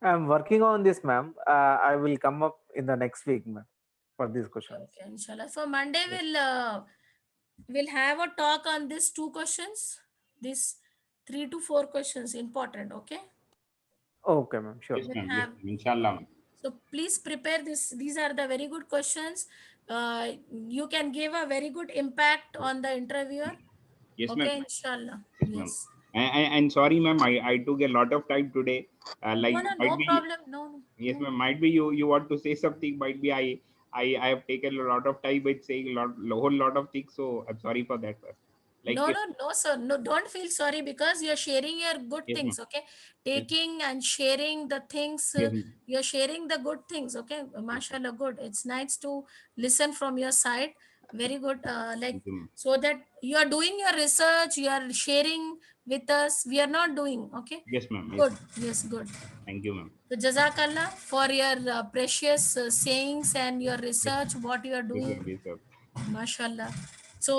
I'm working on this, ma'am. I will come up in the next week, ma'am, for these questions. Okay, inshallah. So Monday Yes. we'll have a talk on these 2 questions. These 3 to 4 questions important. Okay. Okay, ma'am. Sure. Yes, We'll ma'am. Yes, have. ma'am. Inshallah, ma'am. So please prepare this. These are the very good questions. You can give a very good impact on the interviewer. Yes, ma'am. Okay, inshallah. Yes, ma'am. Yes. And sorry, ma'am, I took a lot of time today. No, Like no, might no be problem. No, no, yes, no. ma'am. Might be you want to say something. Might be I have taken a lot of time by saying a whole lot of things. So I'm sorry for that, sir. Like No, no, no, sir. No, don't feel sorry because you're sharing your good yes, ma'am. things. Okay, Yes, taking and sharing the things. yes, ma'am. You're sharing the good things. Okay, Yes, ma'am. mashallah, good. It's nice to listen from your side. Very good. Like Thank you, ma'am. so that you are doing your research. You are sharing with us. We are not doing. Okay, Yes, ma'am. Yes, good. ma'am. Yes, good. Thank you, ma'am. So Jazakallah for your precious sayings and your Yes, research. What you are yes, doing. ma'am. Yes, ma'am. Mashallah. So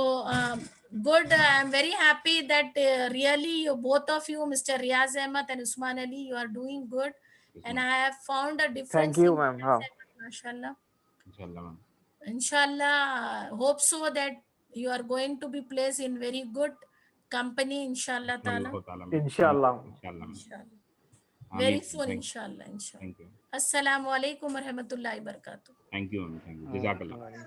good. I'm very happy that really you, both of you, Mr. Riaz Ahmed and Usman Ali, you are doing good. Yes, And ma'am. I have found a Thank difference in you, ma'am. Riaz Ahmed, mashallah. Inshallah, ma'am. Inshallah, hope so that you are going to be placed in very good company, inshallah ta'ala. Inshallah, ta'ala, ma'am. Inshallah. Inshallah, ma'am. Inshallah. Very Ameen. soon, Thank, inshallah, inshallah. thank you. Assalamu alaikum wa rahmatullahi wa barakatuh. Thank you, ma'am. Thank you. Uh, Jazakallah. uh,